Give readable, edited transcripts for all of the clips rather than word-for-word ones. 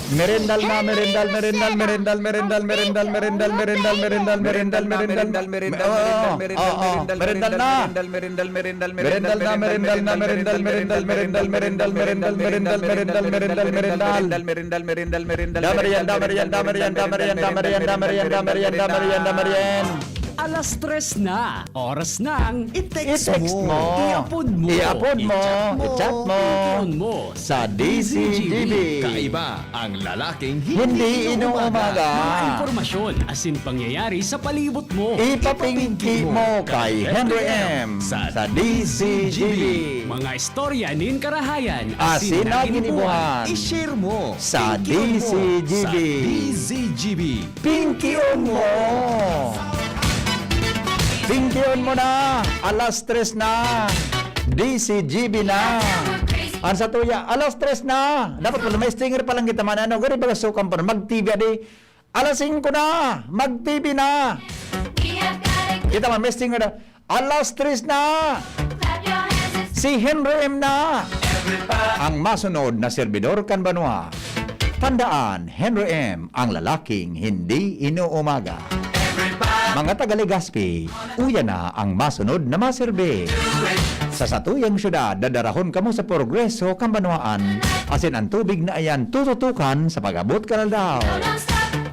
Merendal na, merendal, merendal, merendal, merendal, merendal, merendal, merendal, merendal, merendal, merendal, merendal na. Merendal na, merendal na, merendal, merendal, merendal, merendal, merendal, merendal, merendal, merendal, merendal. Merienda, merienda, merienda, merienda, merienda, merienda, merienda, merienda, merienda. Alas 3 na, oras ng I-text mo. i-upload mo, I-upload mo. I-chat mo. i-phone mo Sa DCGB. Kaiba ang lalaking Hindi inuumaga. mga impormasyon asin pangyayari sa palibot mo. Ipapingki mo kay Henry M. Sa DCGB. Mga istorya nin karahayan Asin na ginibuhan. I-share mo Sa Pinky-on mo. DCGB. Sa DCGB. Pinky-on mo. Pinky-on mo na. Alas 3 na. DCGB na. Ang sa tuya, alas 3 na. Dapat pala may stinger pa lang kita man. Ano, gari baga sukam pa. Mag-TV adi. Alas 5 na. Mag-TV na. Kita man, may stinger na. Alas 3 na. Si Henry M na. Ang masunod na servidor kan Banwa. Tandaan, Henry M. ang lalaking hindi inuumaga. Mga taga-Legazpi, uya na ang masunod na maserbe. Sa satuyang syudad, dadarahon kamo sa progreso kambanwaan, asin ang tubig na ayan tututukan sa pag-abot ka na daw.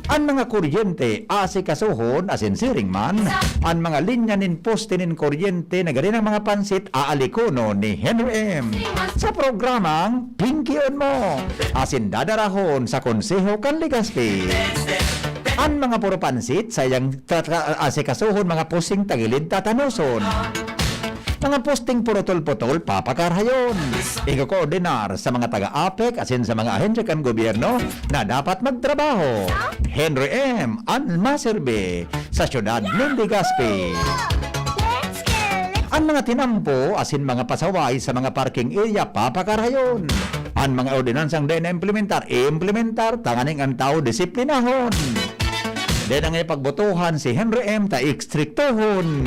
Ang mga kuryente, asikasuhon, asin siring man, ang mga linya nin poste nin kuryente na ganin ang mga pansit, aalikono ni Henry M. Sa programang Pinky-on mo, asin dadarahon sa Konseho kan Legazpi. Ang mga puro pansit, sayang asikasuhon mga posting tagilid tatanoson. Mga posting purotol-potol, papakarhayon. Iko-koordinar sa mga taga-APEC asin sa mga ahensya kan gobyerno na dapat magtrabaho. Henry M. ang maserbe sa syudad ng Legazpi. Ang mga tinampo asin mga pasaway sa mga parking area, papakarhayon. Ang mga ordinansang din na implementar, tanganing ang tao disiplinahon. Then ang ipagbotohan si Henry M. ta ekstriktohon.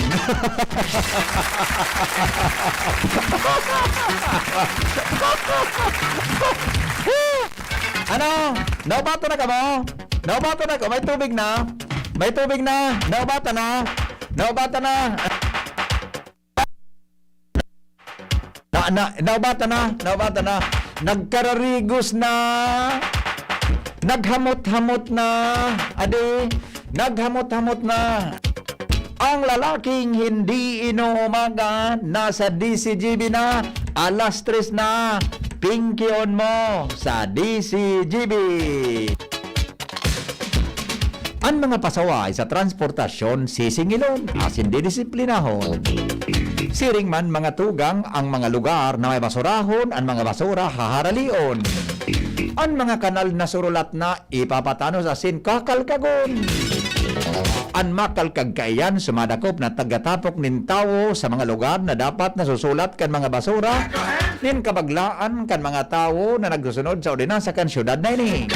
Ano? Naubato na ka mo? Naubato na ka? May tubig na? May tubig na? Naubata na? Naubata na? Naubata na? Naubata na? Nagkararigos na? Naghamot-hamot na, ade, naghamot-hamot na. Ang lalaking hindi inuumaga, nasa DCGB na, alas 3 na, Pinky-on mo sa DCGB. Ang mga pasaway sa transportasyon, sisingilon, asin didisiplinahon. Siring man mga tugang ang mga lugar na may basurahon, ang mga basura haharalion. Ang mga kanal na surulat na ipapatanos asin kakalkagon. Ang makalkag kaiyan sumadakop na tagatapok nin tao sa mga lugar na dapat nasusulat kan mga basura nin kabaglaan kan mga tao na nagsusunod sa ordinansa kan syudad na ini.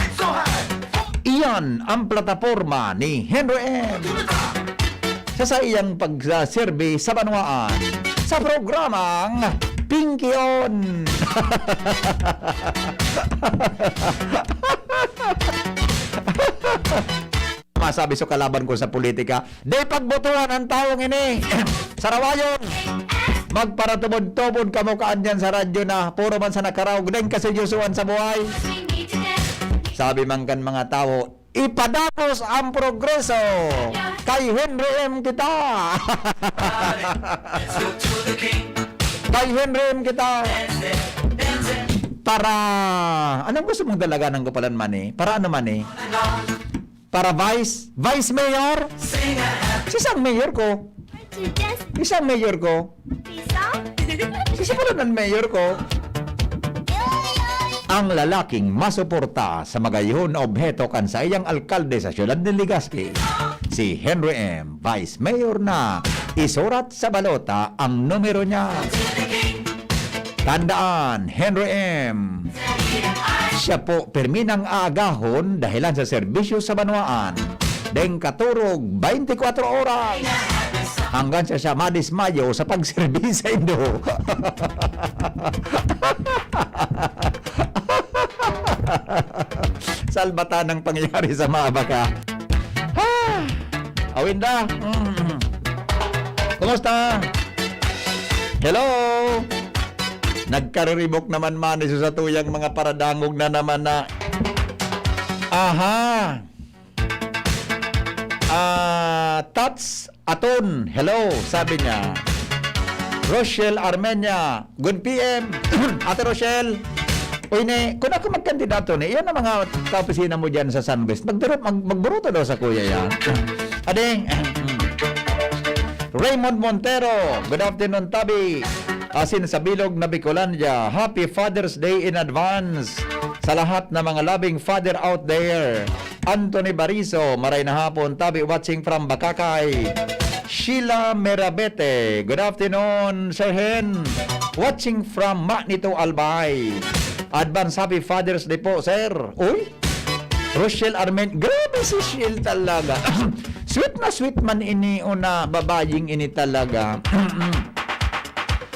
Iyan ang plataforma ni Henry M. Sa iyang pagsaserbe sa banwaan sa programang Pinky-on. Masabi sa kalaban ko sa politika, di pagbotohan ang taong ini. Sarawayon, magparatubod-tubod kamukaan dyan sa radyo na puro man sa nakaraog din kaseryosohan sa buhay. Sabi man kan mga tao, ipadapos ang progreso kay Henry M. kita. Kay Henry M. kita. Para, anong gusto mong dalaga ng Gupalan man eh? Para ano man eh? Para vice mayor? Sisang mayor ko? Isang mayor ko? Sisimulan ng mayor ko? Ang lalaking masuporta sa magayon na obheto kan sa iyang alkalde sa siyudad ng Legazpi, si Henry M. Vice Mayor na. Isurat sa balota ang numero niya. Tandaan, Henry M. Siya po perminang aagahon dahilan sa serbisyo sa banwaan. Deng katurog 24 oras. Hanggang siya madismayo sa pagserbis sa Indo. salbata ng pangyayari sa Maabaka. Ha! Awinda. Kumusta? Hello? Nagkariribok naman man iso sa tuyang mga paradangog na naman na aha. Tats Aton. Hello, sabi niya. Rochelle Armenia. Good PM. Ate Rochelle. Uy, kung ako magkandidato yan ang mga kaopisina mo dyan sa Sunwest. Magburuto daw sa kuya yan. Ading. Raymond Montero. Good afternoon, Tabi. Asin sa Bilog na Bicolandia. Happy Father's Day in advance sa lahat ng mga loving father out there. Anthony Bariso, maray na hapon, Tabi watching from Bakakay. Sheila Merabete, good afternoon, Sir Hen. Watching from Magnito Albay. Advance Happy Father's Day po, Sir. Uy, Rochelle Armen, grabe si Sheila talaga. Sweet na sweet man ini una, babaying ini talaga.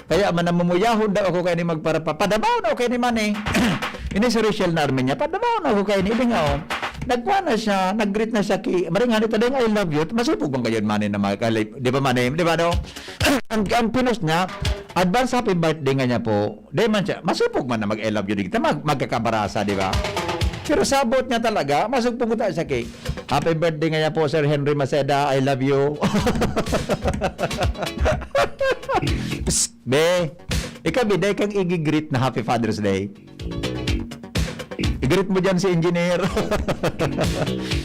Kaya manamumuyahon daw ako kayo ni magparapa. Padabaw na ako kayo ni Manny. Ini si Rochelle na Armenia. Padabaw na ako kayo ni Ibingaw. Nagkuha na siya, nag-greet na siya maringan ito din, I love you. Masipog bang kayo Manny na magkalip? Di ba Manny? Di ba no? ang pinost niya, advance happy birthday nga niya po. Di man siya, masipog man na mag-I love you. Kita magkakabarasa, di ba? Pero sabot niya talaga, masipog ko tayo sa cake. Happy birthday nga niya po, Sir Henry Maceda. I love you. Psst, be, ikaw biday kang i-greet na Happy Father's Day. I-greet mo dyan si engineer.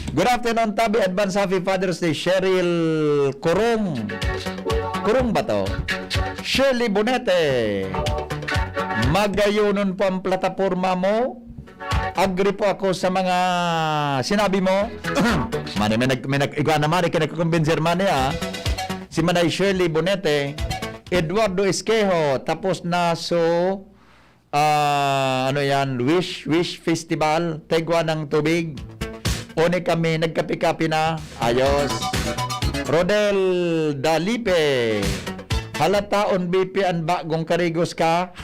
Good afternoon, Tabi. Advance Happy Father's Day. Cheryl Kurong. Kurong ba to? Shirley Bonete. Magayunon po ang plataforma mo. Agree po ako sa mga sinabi mo. Mani, may nag-igwa naman, kinagkukumbinser man niya. Si Manay Shirley Bonete, Eduardo Esquejo, tapos na Wish Festival, Tegwa ng Tubig. One kami, nagkapi-kapi na, ayos. Rodel Dalipe, halataon BP ang bagong karigos ka.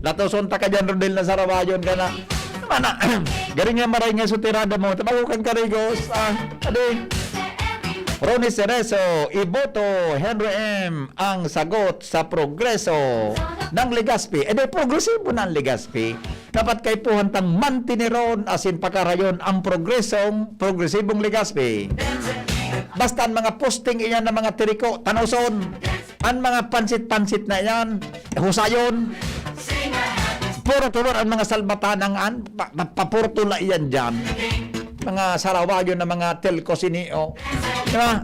Lato sonta ka dyan, Rodel, na sarawayon ka na. Mana, garing nga maray nga sutirada mo, tabagukan karigos. Adi. Ronnie Cerezo, iboto Henry M. ang sagot sa progreso ng Legazpi. Progresibo ng Legazpi. Dapat kay puhantang mantiniron asin pakarayon ang progresibong Legazpi. Basta ang mga posting iyan ng mga tiriko, tanuson. Ang mga pansit-pansit na yan, husayon. Puro tulor ang mga salbatanangan, papuro tula iyan dyan. Mga sarawayo na mga telco sinio. Diba?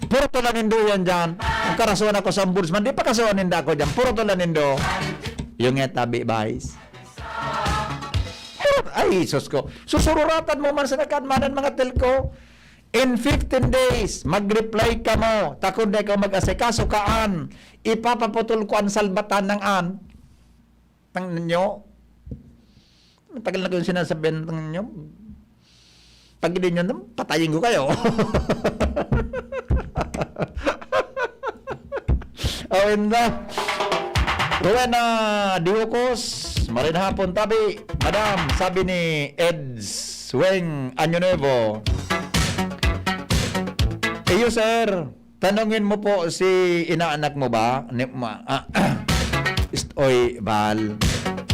Puro tula nindo yan dyan. Ang karasuan ako sa ombudsman, di pa kasuan ninda ako dyan. Puro tula nindo. Yung etabi, guys. Ay, sus ko. Susururatan mo man sa nakadmanan mga telco. In 15 days, mag-reply ka mo. Takon na ikaw mag-asikaso kaan. Ipapaputol ko ang salbatan ng an. Tang ninyo. Matagal na ko yung sinasabihan ng ninyo. Pag hindi nyo, patayin ko kayo. Awenda. Rowena Diokos, marin hapon, Tabi. Madam, sabi ni Ed Sweng Anyonevo. Iyo, sir, tanungin mo po si inaanak mo ba? Oy, Bal.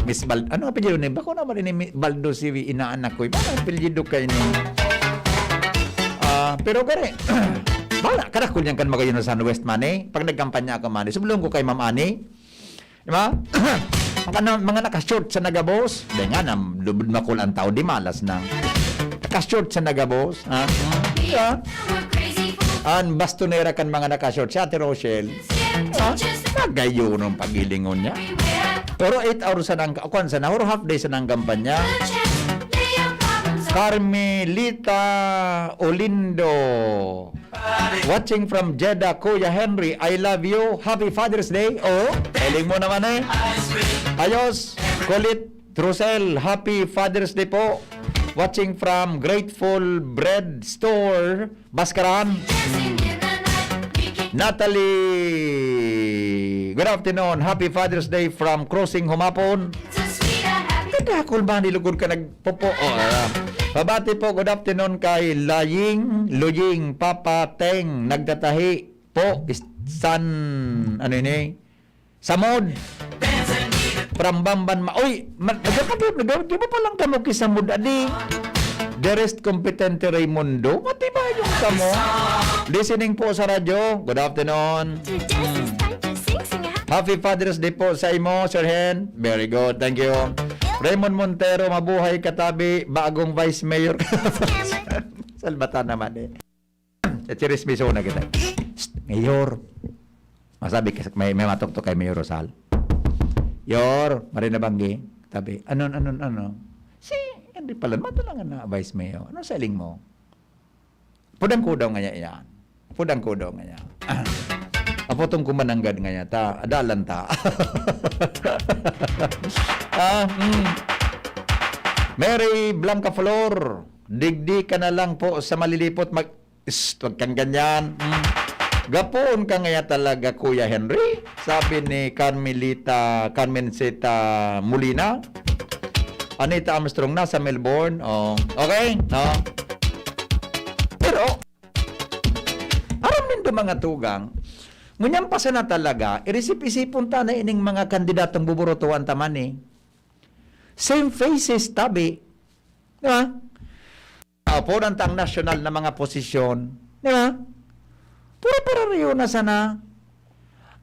Miss Bal, ano apelyido ni? Bako naman ni Baldo si inaanak ko. Bakit apelyido kayo ni? Pero gari, bala, karakul niyan kan magayon sa West Mani. Pag nagkampanya ako Mani, sublong ko kay Ma'am Ani. Diba? Mga nakashort sa nagabos. Dahil nga, lubod makul ang tao, di malas na. Nakashort sa nagabos. Yeah. An bastonera kan mga nakashort. Si Ate Rochelle. Nagayon ang pagilingon niya. Pero 8 hours sa nang kwansa na, or half day sa nang kampanya. Carmelita Olindo, watching from Jeddah, Kuya Henry, I love you. Happy Father's Day. Oh, eling mo naman eh. Ayos, kulit Rosel, Happy Father's Day po. Watching from Grateful Bread Store, Baskaran. Natalie, good afternoon. Happy Father's Day from Crossing Humapon. Kadakol ba nilugod ka nagpopo? Pabati po, good afternoon kay Luying, Papa Teng, nagtatahi po, San, ano ini? Samod. Prambamban Uy, di ba palang kamo kisamod, adi? The rest competente Raimundo, pati ba yung kamo? Listening po sa radyo, good afternoon. Happy Father's Day po sa imo, Sir Hen. Very good, thank you. Raymond Montero, mabuhay katabi, bagong Vice Mayor. Salbata naman eh. Sa chirismiso na kita. Mayor. Masabi kasi may matok-tok kay Mayor Rosal. Yor, Marina Banggi, tabi. Ano? Si, hindi pala, matalangan na Vice Mayor. Ano selling mo? Pudang kudaw nga yan. Pudang kudaw nga yan. Apotong kumananggad nga niya, adalan ta. Mary Blanca Flor, digdi ka na lang po sa malilipot, wag kang ganyan. Gapoon ka nga talaga, Kuya Henry, sabi ni Carmencita Molina. Anita Armstrong nasa Melbourne. Oh, okay? No? Pero, aram nindo mga tugang, ngunyan pa na talaga, irisip-isipon ta na ining mga kandidatong buburutuan taman eh. Same faces, tabi. Di ba? Apunan tang national na mga posisyon. Di ba? Puro para riyo na sana.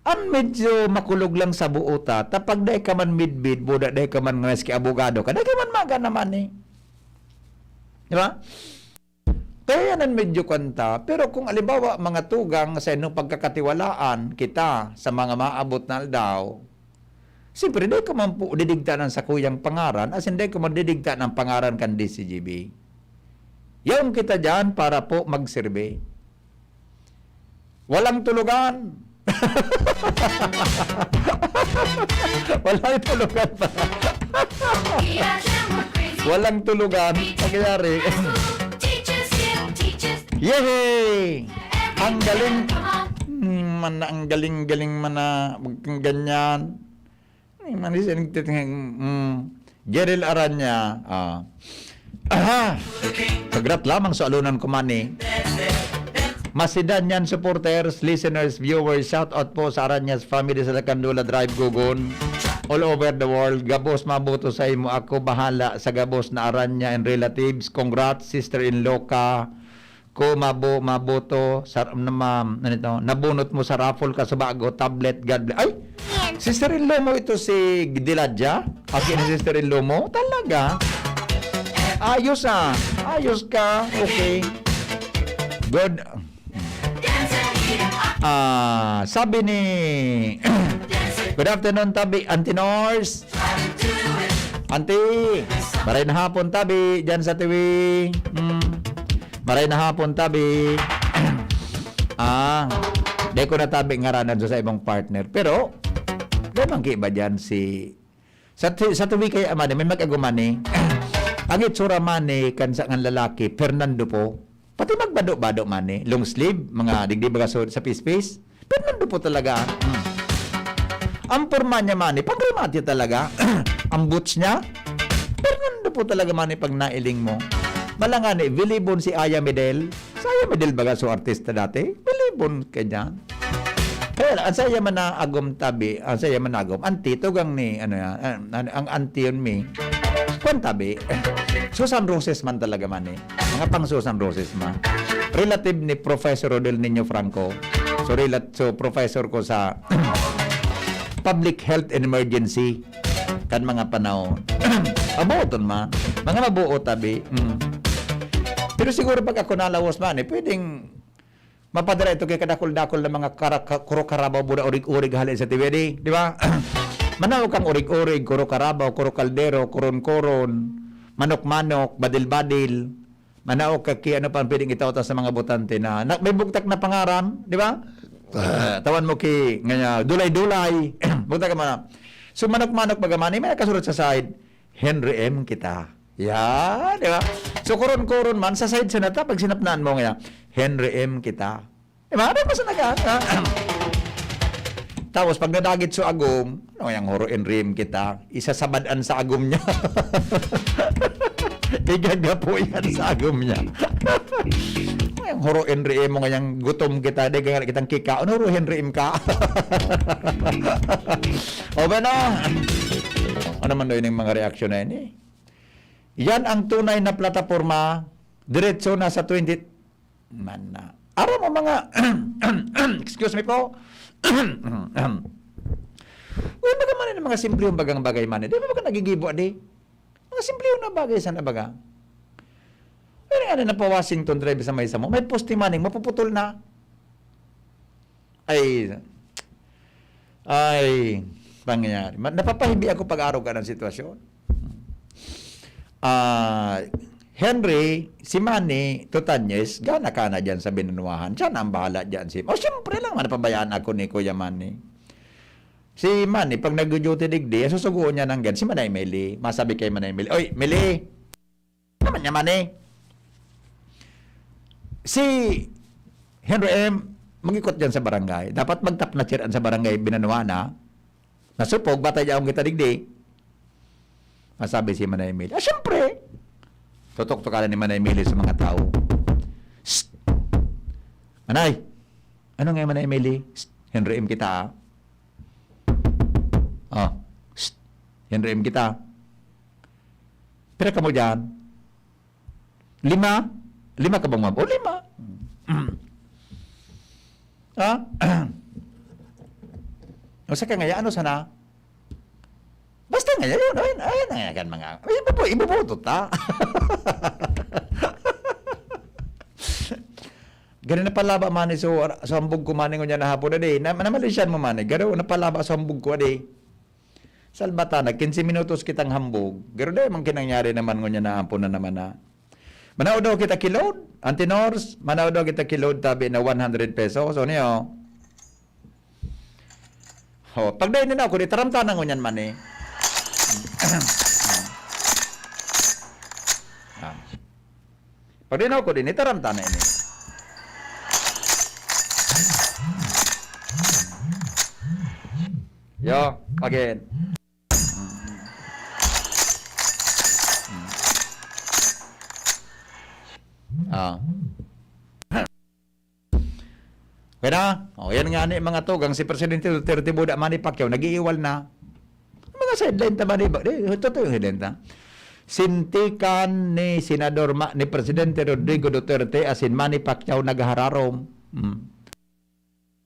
Ang medyo makulog lang sa buota, tapag dahi ka man midbid, buda dahi ka man ngayon abogado ka, dahi ka man maga naman eh. Di ba? Kaya yan ang medyo kanta. Pero kung alibawa mga tugang sa inyong pagkakatiwalaan kita sa mga maabot na daw, siyempre, di ka man po didigta ng sa kuyang pangaran, as hindi ka man didigta ng pangaran kan DCGB. Yung kita dyan para po magserbe. Walang tulugan. Walang tulugan pa. Walang tulugan. Nagyari. Yehey! Ang galing. Ang galing-galing mana. Huwag kang ganyan. Manisin. Jeril Aranya. Pagrat lamang sa alunan ko mani. Masidan yan supporters, listeners, viewers, shout out po sa Aranyas family sa Lacandula Drive, Gugun. All over the world. Gabos mabuto sa imo. Ako bahala sa gabos na Aranya and relatives. Congrats, sister-in-law ka. Ko mabuto sa nabunot mo sa raffle ka sa bago tablet. God bless. Ay, sister-in-law mo ito si Diladja? Akin ang sister-in-law mo? Talaga? Ayos ayos ka. Okay. Good. Sabi ni good afternoon tabi Auntie Nors. Auntie, maray na hapon tabi dyan sa TV. Maray na hapon tabi. Di ko na tabi ngaranan sa ibang partner. Pero, damang kiba dyan si... Sa tuwi kay Amani, may mag-agumani. Ang itsura mani, kan sa ng lalaki, Fernando po. Pati magbado-bado mani. Long sleeve, mga digdi baga sa pispis. Fernando po talaga. Ang porma niya mani, pang-remati talaga. Ang boots niya, Fernando po talaga mani pag nailing mo. Malangan eh, bilibon si Aya Medel. Sa Aya Medel baga so artista dati? Bilibon ka dyan. Kaya ang saya man na agom tabi, ang saya man na agom. Auntie, tugang ni, ang auntie yun mi. Kung tabi, Susan Roses man talaga man eh. Mga pang Susan Roses man. Relative ni Professor Rodel Niño Franco. So professor ko sa Public Health and Emergency. Kan mga panahon. Abuoton ma. Mga mabuo tabi. Pero siguro pag ako nalawas man eh, pwedeng mapadala ito kay kadakol-dakol na mga kuro-karabaw buda urig-urig halin sa TVD. Di ba? Manaw kang urig-urig, kuro-karabaw, kuro-kaldero, koron-koron, manok-manok, badil-badil. Manaw ka ano pa pwedeng itauta sa mga botante na may bugtak na pangaran. Di ba? Tawan mo ki nga dulay-dulay. Bugtak ka man. So manok-manok bagamani, may nakasurot sa side, Henry M. kita. Yan, di ba? So, koron-koron man, sa side senata, pag sinapnaan mo nga, Henry M. kita. Di ba? Ano pa sa nagaan? Tapos pag nadagit sa agom, ano yung huruin rim kita, isasabadaan sa agom niya. Igagapo yan sa agom niya. Yung huruin rim mo ngayang gutom kita, di kaya kitang kika, ano huruin rim ka? O ba na? Ano man doon yung mga reaksyon na yun eh? Yan ang tunay na plataforma, diretso na sa 20... Man na. Araw mo mga... Excuse me po. Uy, baga man yung mga simple yung bagang bagay man. Di ba baga nagigibo, di? Mga simple yung na bagay sa nabaga. Pero nga na pa Washington Drive sa may mo, may posting maning, mapuputol na. Ay, pangyayari. Napapahibi ako pag-araw ka ng sitwasyon. Henry, si Manny Tutanyes, gana ka na dyan sa binunuahan. Siya na ang bahala dyan. Siyempre lang, napabayaan ako ni Kuya Manny. Si Manny, pag nag-duty digdi, susuguan niya ng gan. Si Manay Meli, masabi kay Manay Meli, oy, Meli! Naman niya, Manny. Si Henry M., mag-ikot dyan sa barangay. Dapat magtap na chiran sa barangay binunuahan na. Nasupog, batay niya akong kita digdi. Masabi si Manay Meli, siyempre! Tutok-tukalan ni Manay Meli sa mga tao. Shh! Manay! Ano nga Manay Meli? Shh! Henry M. kita, Shh! Henry M. kita. Pira ka mo dyan? 5? 5 ka bang ma'am? O, 5. Ha? O, sa ka ngaya, ano sana? Basta nga yun, ayun nga yan mga, ibubutot ta. Ganun na palaba mani so hambog ko mani ko niya na hapon na di. Namalisyan mo mani, ganun na palaba sa hambog ko di. Salbata na, 15 minutos kitang hambog. Ganun na yung kinangyari naman ko niya na hapon na naman na. Manaw daw kita kilod, Antinors, manaw daw kita kilod tabi na 100 pesos. So niyo, pagdayin na ako, di taramtanan ko niyan mani. Pag dinaw ko din, itaramta na ini. Yo, again. Kaya na, yan nga ni mga tugang, si Presidente Duterte Buda Manny Pacquiao, nag-iiwal na. Mga sideline ta ba di ba? Totoo yung headline ta. Sintikan ni Senador ni Presidente Rodrigo Duterte asin Manny Pacquiao nagahararom.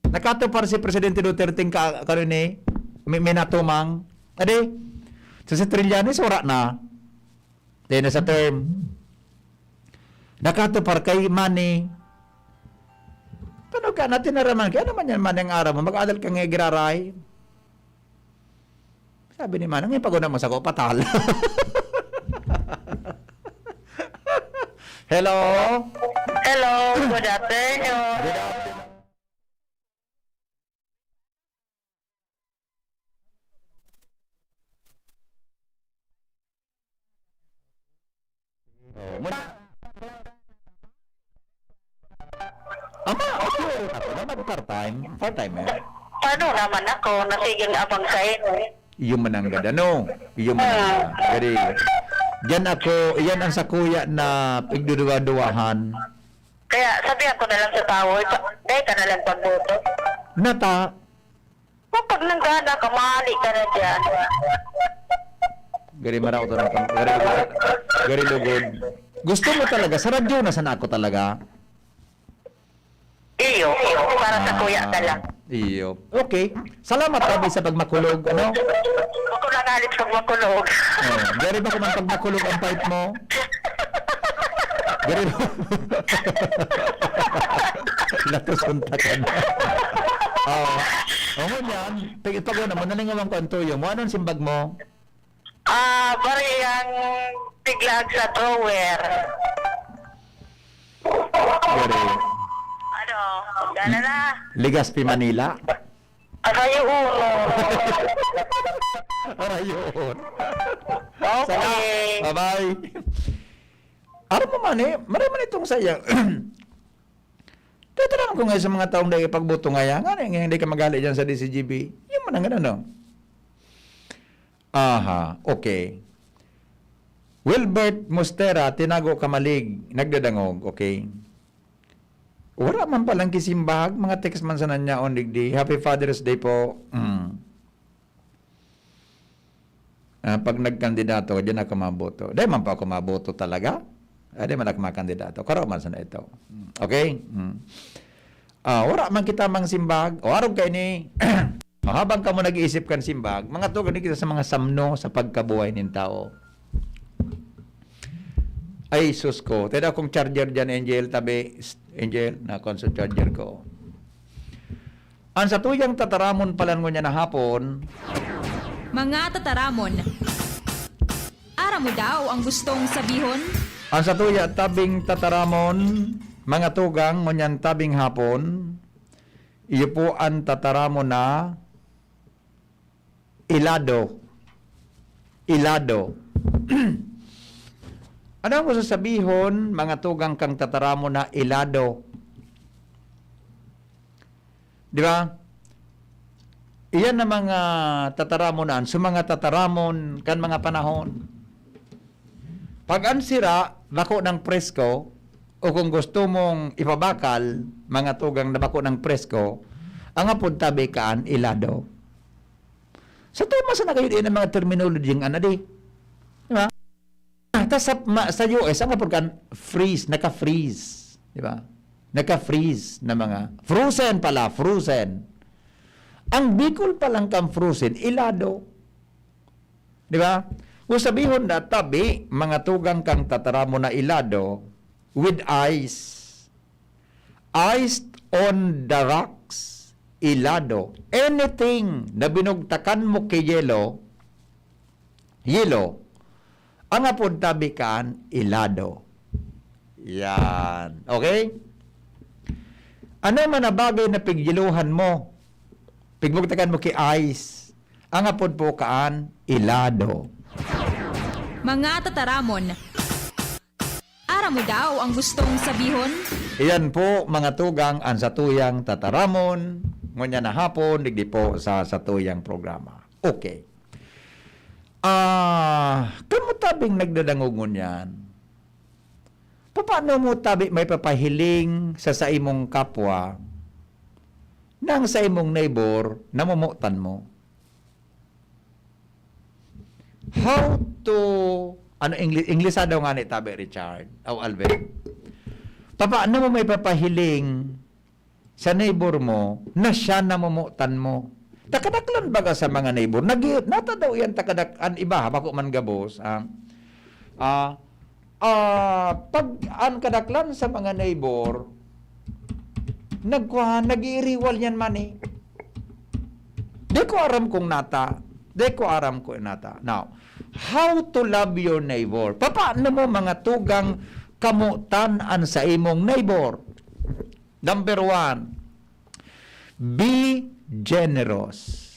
Nakatupar si Presidente Duterte karon ni minatumang. Ade, sa Trillanes wala na. Then sa term. Nakatupar kay Manny. Paano ka natin naraman? Kaya naman yan man ang araw mo. Mag-adal ka nga giraray. Sabi ni Manang, pagod naman sa ko, patal. Hello? Hello, good afternoon. Good afternoon. Ako naman part-time. Part-time eh. Paano naman ako? Nasigil abang kayo. Yung mananggad, ano? Yung mananggad. Gari. Diyan ako, iyan ang sa kuya na pigduduwa-duwahan. Kaya sabihan ko na lang sa tao, dahil ka na lang pagboto. Nata, Kung pag nanggana ka, mahali ka na dyan. gari maraw to ng gari lugod. Gusto mo talaga, sa radyo na sana ako talaga. Iyo, para sa kuya ka lang. Iyo. Okay. Salamat tabi sa pagmakulog, ano? Ako lang halit sa makulog. Oh, gari ba kung man pagmakulog ang pipe mo? Gari ba? Natusunta ka na. Oo yan. Pag naman, naningawan ko ang tuyo mo. Anong simbag mo? Bari ang tiglag sa drawer. Gari. Ano, gana na. Legazpi Manila. Arayo ulo. Arayon. Okay. Bye-bye. Ano mo man eh, marami itong sayang. Dito lang ko ngayon sa mga taong dahil pagbuto ngayon, nga hindi ka magali dyan sa DCGB. Yung man ang ganun, no? Aha, okay. Wilbert Mostera, tinago kamalig, nagdadangog, okay. Wala man palang kisimbag, mga text man sa nanya on digdi. Happy Father's Day po. Pag nagkandidato, diyan ako maboto. Dahil man pa ako maboto talaga. Dahil man ako makandidato. Karo man sa na ito. Okay? Wala man kita mang simbag. O araw kayo ni, habang ka mo nag-iisip kan simbag, mga tugan kita sa mga samno sa pagkabuhay ng tao. Ay, sus ko. Tada akong charger dyan, Angel. Tabi, Angel, na console charger ko. Ang sa tuyang tataramon palan mo niya na hapon, Mga tataramon. Ara mo daw ang gustong sabihon? ang sa tuya tabing tataramon, mga tugang ngunyan tabing hapon, iyo po ang tataramon na ilado. Ilado. Ano ang gusto sabihon, mga tugang kang tataramon na ilado? Di ba? Iyan na mga tataramonan, sa mga tataramon kan mga panahon. Pag ansira, bako ng presko, o kung gusto mong ipabakal, mga tugang na bako ng presko, ang apod tabi kaan ilado. Sa tema sa na kayo din ang mga terminology ng anadi. Di ba? Tas sa US, ang apod kan freeze, naka-freeze. Di ba? Naka-freeze na mga, frozen pala, frozen. Ang Bicol palang kang frozen, ilado. Di ba? Kung sabihon na tabi, mga tugang kang tataramo na ilado with ice. Iced on the rocks, ilado. Anything na binugtakan mo kay yelo, ang apod tabi kaan, ilado. Yan. Okay? Ano man na bagay na pigyiluhan mo? Pigbugtakan mo kay ice. Ang apod po kaan, ilado. Mga tataramon. Ara mo daw ang gustong sabihon? Iyan po, mga tugang, ang satuyang tataramon. Ngunya na hapon, digdi po sa satuyang programa. Okay. Kamo tabing nagdadangungon yan. Paano mo tabi may papahiling sa imong kapwa nang sa imong neighbor namumutan mo? How to English daw nga ni tabi Richard o Alvin. Paano mo may papahiling sa neighbor mo na siya namumutan mo? Takadaklan baga sa mga neighbor. Nata daw yan takadak-an iba bako man gabos. Pag an kadaklan sa mga neighbor, nag-iiriwal yan man eh. Di ko aram kung nata. Now, how to love your neighbor? Paano mo mga tugang kamutan-an sa imong neighbor? Number 1, be generous.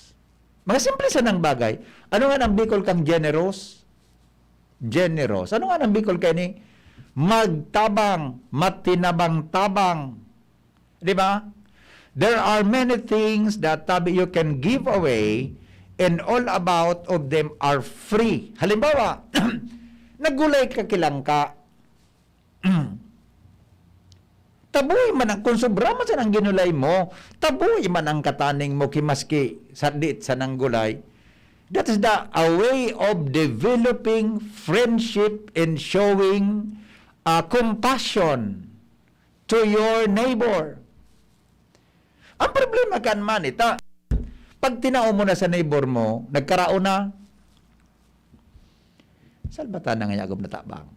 Mga simple sa nang bagay. Ano nga ang Bicol kang generous? Generous. Ano nga ang Bicol kay ni? Magtabang, matinabang-tabang. Di ba? There are many things that you can give away and all about of them are free. Halimbawa, nagulay ka kilangka. Tabuy man ang, kung sobra man sa nang ginulay mo, tabuy man ang kataning mo kimaski sadit sa nang gulay. That is a way of developing friendship and showing compassion to your neighbor. Ang problema kan man ita, pag tinao mo na sa neighbor mo, nagkarao na, salbata na nga agom na tabang.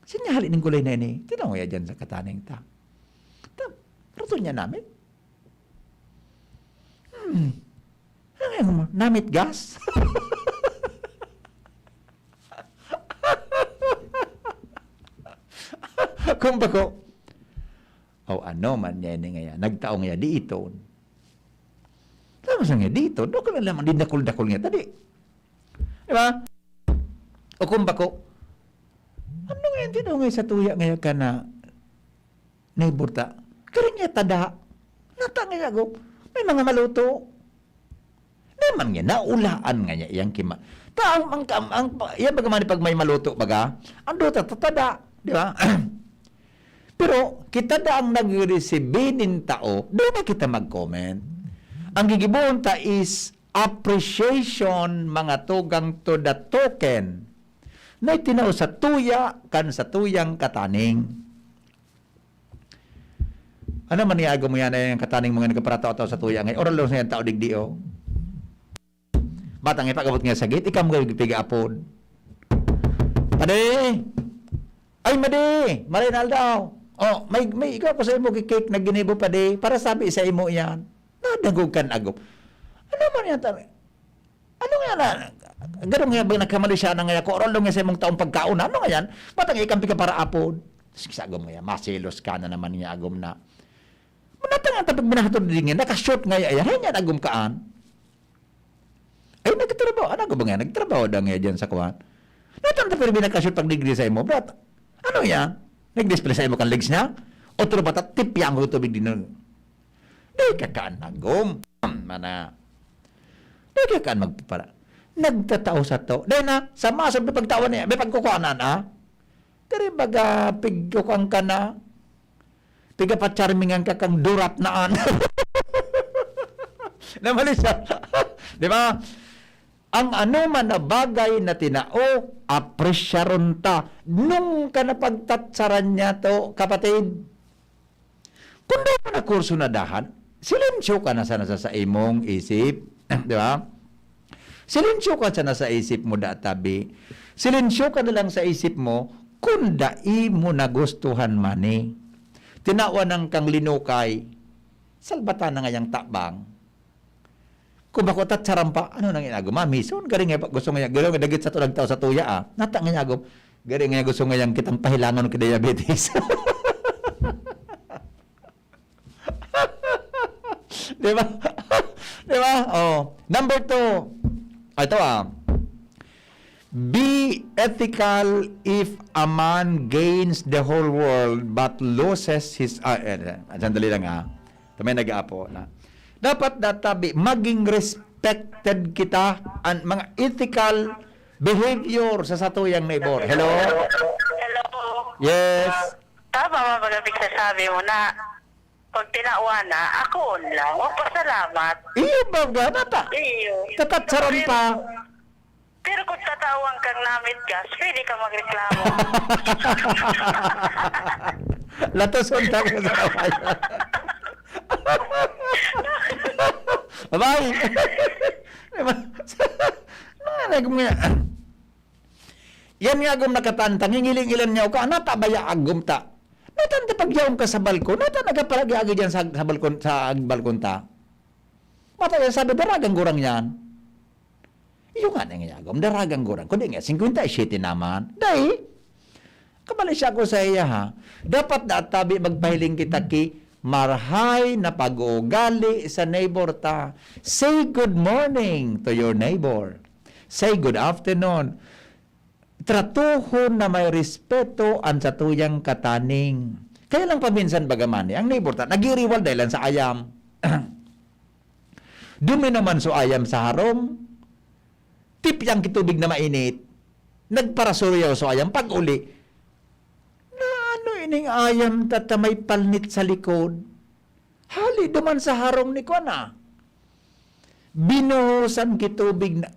Sinyahalin ng gulay na ini, tinao ya dyan sa kataning ta. Rato niya namin. Namit gas? Kung bako, ano man niya ini nga yan, nagtaong niya di ito. Tama sa nga dito, doon ka na naman, di dakol-dakol nga tadi. Di ba? O kung bako, ano nga yan, tinao nga sa tuya ngayon ka na neighbor ta, Kaya niya tada. Natangay ako. May mga maluto. Naman nga, naulaan nga niya iyang kima. Yan bagaman pag may maluto baga, ang duta tatada. Di ba? Pero kita da ang nag-receive tao, di na kita mag-comment. Ang gigibuon ta is appreciation mga tugang to the token na itinaw sa tuya kan sa tuyang kataning. Ano man niago mo yan yung kataning mga nagkaparataw sa tuya ngay oral sa tao digdio. Batang ipagabot nga sa gate, ikam nga piga-apod. Pade! Ay, madi! Marinal daw. Oh, may ikaw ko sa imo cake na ginibo pa de para sabi sa imo yan. Nadagog kan agop. Ano man yan tabi? Ano nga na? Ganun nga ba nagkamali siya na nga ko oral nga sa imong taong pagkaon. Ano nga yan? Batang ikampi ka para apod. Sige agom nga yan. Masilos ka na naman niya agom na. Manatang ang tapig binahatod din nga. Nakashort nga yan. Hay nga agom kaan. Ay, nagtrabaho. Ano ba nga? Nagtrabaho na nga dyan sa kuwan. Natang tapig binakashoot pag digri sa imo. Brat, ano yan? Nag-display sa imo kang legs niya? O turo ba tipyang ko tubig din nun? Di ka kaan nagom. Mana. Di ka kaan magpapara. Nagtatao sa to. Dahil na, sa masab na pagtawa niya, may pagkukuanan, ha? Kaya baga, pigkukuan ka na. Piga pa charmingan ka kang durat naan. Namali siya. Di ba? Ang anuman na bagay na tinao, apresyaron ta. Nung ka napagtatsaran niya to, kapatid, kung di mo na kurso na dahan, silensyo ka na sana sa imong isip. Di ba? Silensyo ka sana sa isip mo databi. Silensyo ka na lang sa isip mo kung dai mo nagustuhan mani. Tinawa ng kang linukay, salbata na ngayang tabang. Kung bako tatsaram pa, ano nang inagom? Mison, galing nga gusto nga galing dagit sa tulag tao sa tuya ah. Nata nga inagom, galing nga gusto nga yang kitang pahilangan ng diabetes. Di ba? Di ba? Oh. Number 2. Ito ah. Be ethical if a man gains the whole world but loses his... sandali lang ah. Ito may nag-aapo na. Dapat databi, maging respected kita ang mga ethical behavior sa satuyang neighbor. Hello? Hello. Yes. Tama ba magabig sasabi mo na pag tinawa na, ako lang. O, pasalamat. Iyo ba ga? Nata. Iyo. Tatatsaran pa. Pero kung tatawang kang namit gas, pwede ka magreklamo. Latoson tayo sa kaway. Bye. Yan nga agom nakatantang, hingiling-ilan niya ka, nata baya agom ta. Natanda pagyaong ka sa balkon, nata nagapalagi agi dyan sa balkon, sa balkon ta. Mata yan sabi, daragang gurang yan. Iyo nga nga agom, daragang gurang. Kundi nga, 57 naman. Dahil, kabali siya ko sa iya ha. Dapat databi magpahiling kita ki, marhay na pag-uugali sa neighbor ta. Say good morning to your neighbor. Say good afternoon. Tratuhon na may respeto ang satuyang kataning. Kaya lang paminsan bagamani, ang neighbor ta, nagiriwal dahil sa ayam. Dumi naman so ayam sa harom. Tipyang kitubig na mainit. Nagparasuryaw so ayam. Pag uli, ining ayam tata may palnit sa likod. Hali duman sa harong ni Kwana. Binuhusan kitubig na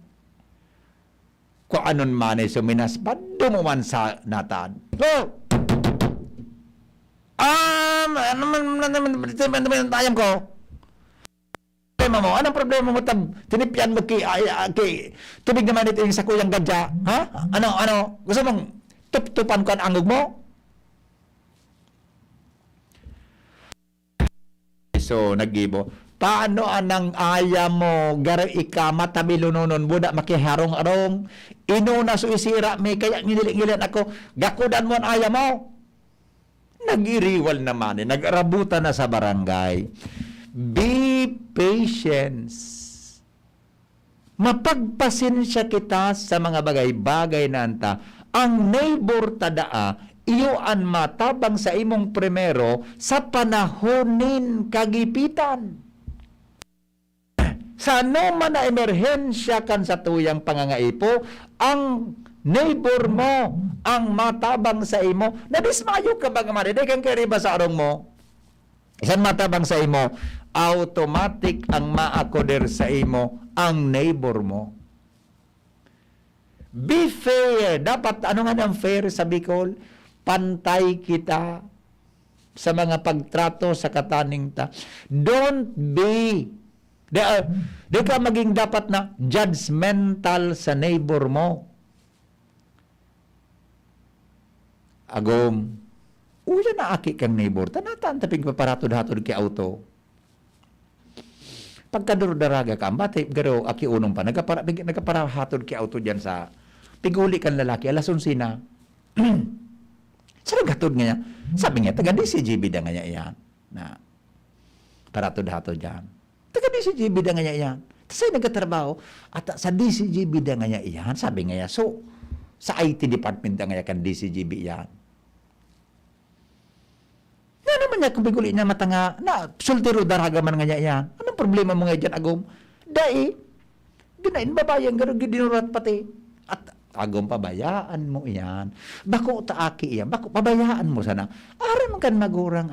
kung anon man ay suminas pa dumuman sa natad. So, ano man ayam ko? Problema mo? Anong problema mo? Tinipyan mo kay tubig naman ito yung sa kuyang gadya. Ha? Ano? Gusto mong tup-tupan ko ang angog mo? So, naggibo. Paano anang aya mo, garo ika, matabilunonon, buda makiharong-arong, inuna so isira, may kaya ngililan ako, gakudan mo ang aya mo. Nagiriwal naman, nag-arabutan na sa barangay. Be patient. Mapagpasensya kita sa mga bagay-bagay na anta. Ang neighbor tadaa, iyoan matabang sa imong primero sa panahonin kagipitan. Sa ano man na emerhensya kan sa tuyang pangangaipo, ang neighbor mo ang matabang sa imo. Nadismayo ka ba nga man? Hindi kang kariba sa arong mo. Isan matabang sa imo, automatic ang maakoder sa imo ang neighbor mo. Be fair. Dapat, ano nga ang fair sa Bicol? Pantay kita sa mga pagtrato sa kataning ta. Don't be, di ka maging dapat na judgmental sa neighbor mo. Agom, uya na aki kang neighbor, tanatan taping paparatod-hatod ki auto. Pagkadurdaraga ka, bati, garo, aki unong pa, nagaparahatod ki auto dyan sa piguli kan lalaki, alason sina. Sarang hatod nga niya. Sabi niya, taga DCGB da nga niya iyan. Na, paratod-hatod dyan. Taga DCGB da nga niya iyan. Tapos ay nagkatrabaho, at sa DCGB da nga niya iyan, sabi nga niya, so, sa IT department da nga niya kan DCGB iyan. Na naman niya, kung biguli niya matanga, na, sultiro daraga man nga niya iyan. Anong problema mo nga dyan, Agom? Dai, ginain babayan, gano'n gidinurat pati. At Agom, pabayaan mo iyan. Bako taaki iyan. Bako, pabayaan mo sana. Aram kan magurang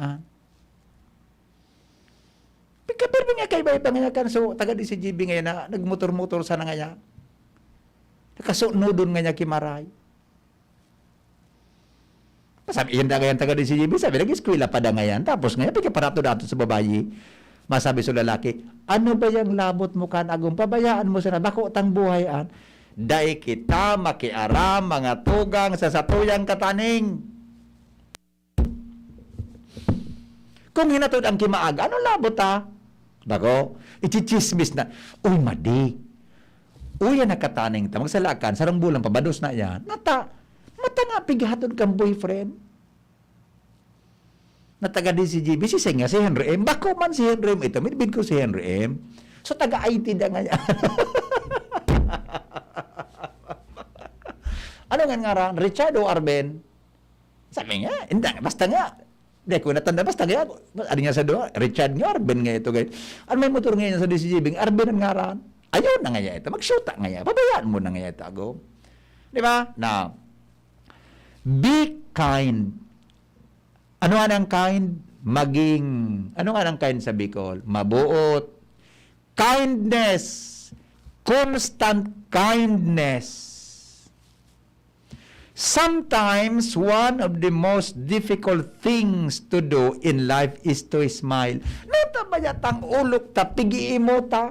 Pagkabirbi nga kay Bayba nga kan. So, taga di si GB ngayon na nagmotor-motor sana nga niya. Nakasunodon nga niya kimaray. Sabi, iyan da ngayon taga di si GB. Sabi, nag-eskwila pa da ngayon. Tapos ngayon, pagkaparato-dato sa babayi. Masabi sa lalaki, ano ba yung labot mo kan, Agom? Pabayaan mo sana. Bako tang buhayan. Dai kita makiaram mga tugang sa satuyang kataning. Kung hinatod ang kimaag, ano labot ta? Bako, ichichismis na. Uy, madi. Uy, yan nakataning ta. Magsalakan, sarang bulang pabados na yan. Mata nga pigatod kang boyfriend. Nataga din si GB, si Senga, si Henry M. Bako man si Henry M. Ito, midbid ko si Henry M. So, taga-IT da nga niya. Ano nga ran? Richard o Arben? Sabi nga, hindi, basta nga. Hindi ko natanda, basta nga. Ano nga sa doon? Richard nga, Arben nga ito. Ano may motor ngayon sa DCGB? Arben nga ran. Ayaw na nga ito. Mag-shoota nga yan. Pabayaan mo na nga ito, Agom. Di ba? Now, be kind. Ano nga ng kind? Maging, ano nga ng kind sa Bicol? Mabuot. Kindness. Constant kindness. Sometimes, one of the most difficult things to do in life is to smile. Nata ba yatang ulok ta, pigi mo ta?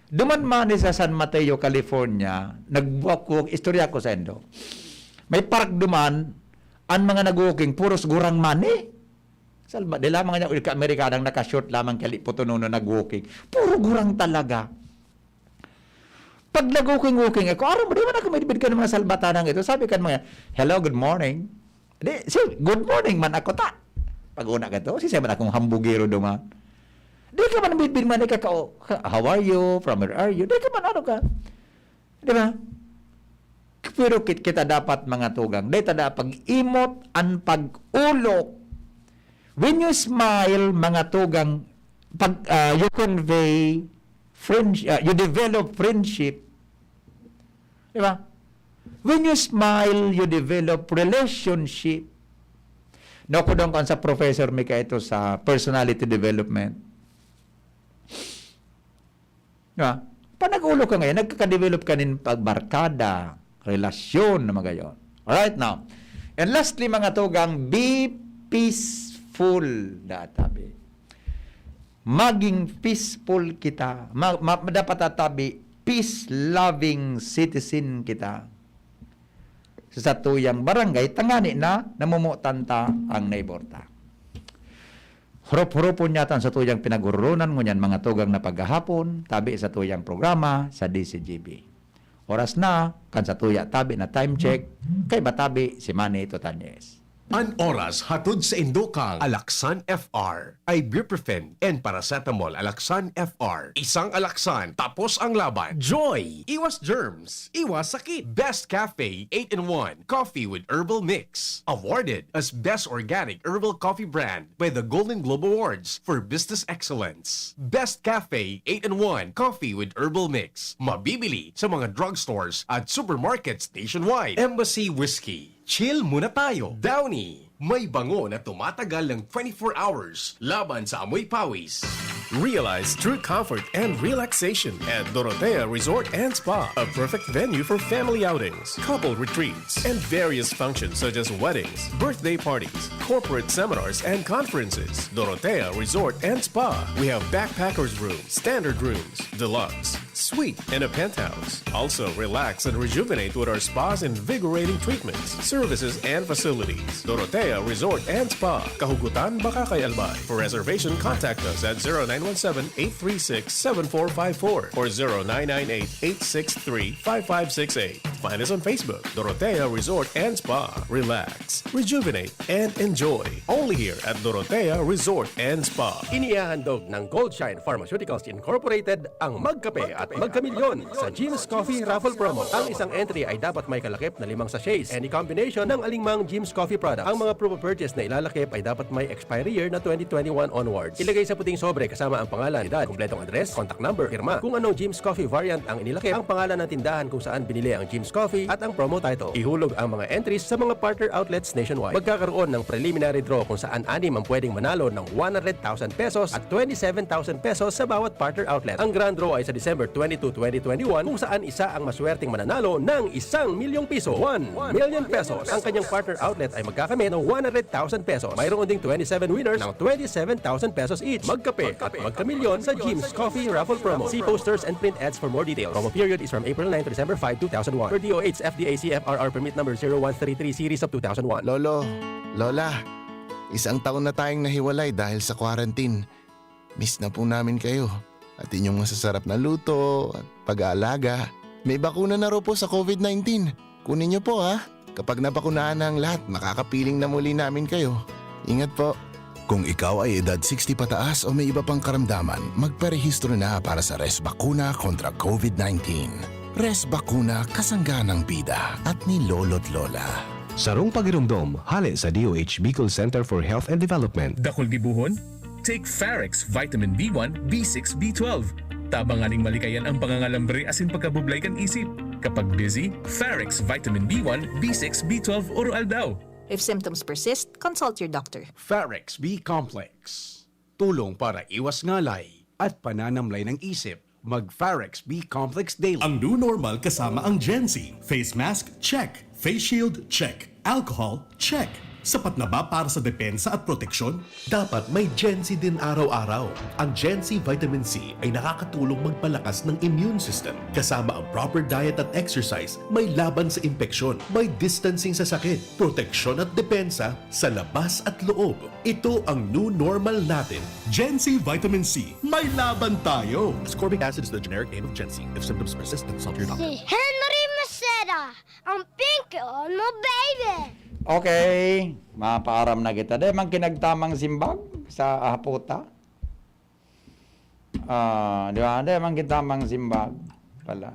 Duman man sa San Mateo, California, nagbuwak-wak, istorya ko sa endo. May park duman, ang mga nag-walking, puros gurang mani. Salba, di lamang niya, Amerikanang nakashort lamang kaliputununo nag-walking. Puro gurang talaga. Pag nag-walking ako, aram mo, di man ako midbid ka ng mga salbatanang ito. Sabi ka mga, hello, good morning. Di, good morning man ako ta. Pag una ka to, siya man akong hambugiro duman. Di ka man midbid man ka, how are you? From where are you? Di ka man ano ka. Di ba? Pero kita dapat mga tugang, di tada pag-imot ang pag-ulok. When you smile, mga tugang, you convey friendship, you develop friendship. Diba? When you smile, you develop relationship. Naku doon kan sa professor Mika ito sa personality development. Diba? Pag nag-ulo ka ngayon, nagkaka-develop ka nin pagbarkada, relasyon na mga gayon. Alright now. And lastly mga tugang, be peaceful. Databi. Maging peaceful kita. Dapat tatabi, peace-loving citizen kita. Sa satuyang barangay, tangani na namumutanta ang neighbor ta. Hurup-hurupon yata sa tuyang pinagurunan mo yan, mga tugang na paghahapon, tabi sa tuyang programa sa DCGB. Oras na, kan sa tuya tabi na time check, kay batabi si Manny Tutanyes. An oras hatod sa Indokang Alaksan FR, Ibuprofen and Paracetamol Alaksan FR. Isang alaksan, tapos ang laban. Joy! Iwas germs, iwas sakit. Best Cafe 8-in-1 Coffee with Herbal Mix. Awarded as Best Organic Herbal Coffee Brand by the Golden Globe Awards for Business Excellence. Best Cafe 8-in-1 Coffee with Herbal Mix. Mabibili sa mga drugstores at supermarkets nationwide. Embassy Whiskey. Chill muna tayo. Downy. May bango na tumatagal ng 24 hours laban sa amoy pawis. Realize true comfort and relaxation at Dorotea Resort and Spa, a perfect venue for family outings, couple retreats, and various functions such as weddings, birthday parties, corporate seminars, and conferences. Dorotea Resort and Spa. We have backpackers rooms, standard rooms, deluxe, suite, and a penthouse. Also, relax and rejuvenate with our spas and invigorating treatments, services, and facilities. Dorotea Resort and Spa, Kahugutan, Bakakay, Albay. For reservation, contact us at 0917-836-7454 or 0998-863-5568. Find us on Facebook, Dorotea Resort and Spa. Relax, rejuvenate, and enjoy. Only here at Dorotea Resort and Spa. Inihahandog ng Goldshine Pharmaceuticals Incorporated ang Magkape at Magkamilyon sa Jim's Coffee Raffle Promo. Ang isang entry ay dapat may kalakip na 5 sachets. Any combination ng alingmang Jim's Coffee product. Ang mga proof of purchase na ilalakip ay dapat may expiry year na 2021 onwards. Ilagay sa puting sobre kasama ang pangalan, edad, kumpletong address, contact number, firma. Kung anong Jim's Coffee variant ang inilakip, ang pangalan ng tindahan kung saan binili ang Jim's Coffee at ang promo title. Ihulog ang mga entries sa mga partner outlets nationwide. Magkakaroon ng preliminary draw kung saan 6 ang pwedeng manalo ng 100,000 pesos at 27,000 pesos sa bawat partner outlet. Ang grand draw ay sa December 22, 2021 kung saan isa ang maswerteng mananalo ng 1,000,000 piso. 1 million pesos. Ang kanyang partner outlet ay magkakamit ng 100,000 pesos. Mayroon ding 27 winners ng 27,000 pesos each. Magkape at magkamilyon sa Jim's Coffee Raffle Promo. See posters and print ads for more details. Promo period is from April 9 to December 5, 2001. Per DOH FDA CFRR permit number 0133 series of 2001. Lolo, Lola, isang taon na tayong nahiwalay dahil sa quarantine. Miss na po namin kayo at inyong masasarap na luto at pag-aalaga. May bakuna na raw po sa COVID-19. Kunin niyo po ha. Kapag nabakunahan na ang lahat, makakapiling na muli namin kayo. Ingat po. Kung ikaw ay edad 60 pataas o may iba pang karamdaman, magparehistro na para sa Res Bakuna kontra COVID-19. Res Bakuna, kasangga ng bida at ni Lolo't Lola. Sarong pagirumdom, hali sa DOH Bicol Center for Health and Development. Dakol gibuhon? Take Farex Vitamin B1, B6, B12. Tabanganing malikayan ang pangangalambre asin pagkabublay kan isip. Kapag busy, Farex Vitamin B1, B6, B12 oral daw. If symptoms persist, consult your doctor. Farex B Complex. Tulong para iwas ngalay at pananamlay ng isip. Mag-Farex B Complex Daily. Ang new normal kasama ang Gen-Z. Face mask, check. Face shield, check. Alcohol, check. Sapat na ba para sa depensa at proteksyon? Dapat may Gen-Z din araw-araw. Ang Gen-Z Vitamin C ay nakakatulong magpalakas ng immune system. Kasama ang proper diet at exercise, may laban sa impeksyon, may distancing sa sakit, proteksyon at depensa sa labas at loob. Ito ang new normal natin. Gen-Z Vitamin C. May laban tayo! Ascorbic acid is the generic name of Gen-Z. If symptoms persist, consult your doctor. Si Henry Maceda, ang pink on mo, baby! Okay, mapaaram na kita. Dahil man kinagtamang simbag sa haputa. Di ba? Dahil man kinagtamang simbag pala.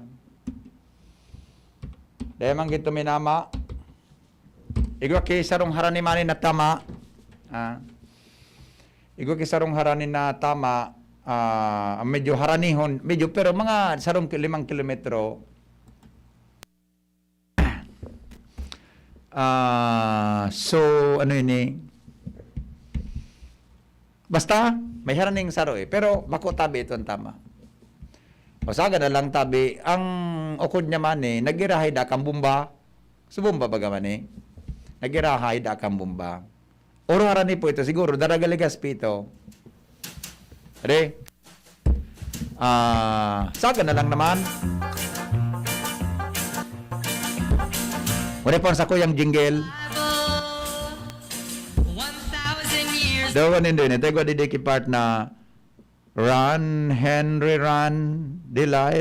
Dahil man kito minama. Igwa kisarong harani manin na tama. Igwa kisarong harani na tama. Medyo haranihon. Medyo, pero mga sarong 5 kilometro. So, ano yun eh? Basta, may haraning saro eh. Pero, bako tabi ito ang tama. O saga na lang tabi, ang ukod niya man eh, nagirahay da kang bumba. So, bumba baga man eh. Nagirahay da kang bumba. Oro harani po ito, siguro, daragaligas po ito. Re? Saga na lang naman. Wala po sa kuyang jingle. Dawan hindi. Natagwa di deki part na Run, Henry, run, Delilah.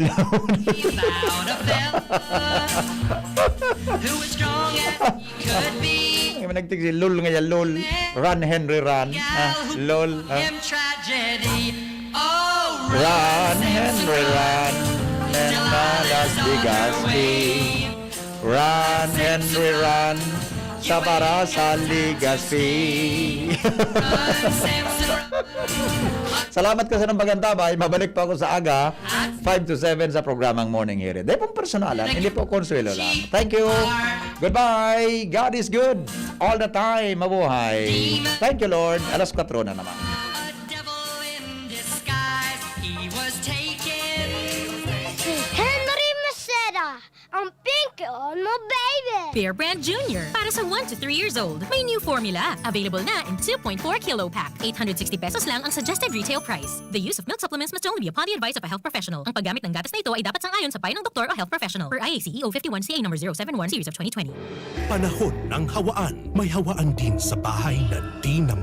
Yung nagtig si Lul nga yan, Lul. Run, Henry, run. Lul. Run, Henry, run. Las Legazpi. Run, Henry, run. Sa para sa Legazpi. Salamat kasi ng pagantabay. Mabalik pa ako sa aga, 5 to 7 sa programang Morning Hero. Di pong personalan, hindi po konsuelo lang. Thank you. Goodbye. God is good. All the time. Mabuhay. Thank you, Lord. Alas 4 na naman. Henry Maceda, ang pink on mo, baby. Bear Brand Jr. Para sa 1 to 3 years old. May new formula. Available na in 2.4 kilo pack. 860 pesos lang ang suggested retail price. The use of milk supplements must only be upon the advice of a health professional. Ang paggamit ng gatas na ito ay dapat sang-ayon sa payo ng doktor o health professional. Per IACE 051CA number 071 series of 2020. Panahon ng hawaan. May hawaan din sa bahay na di na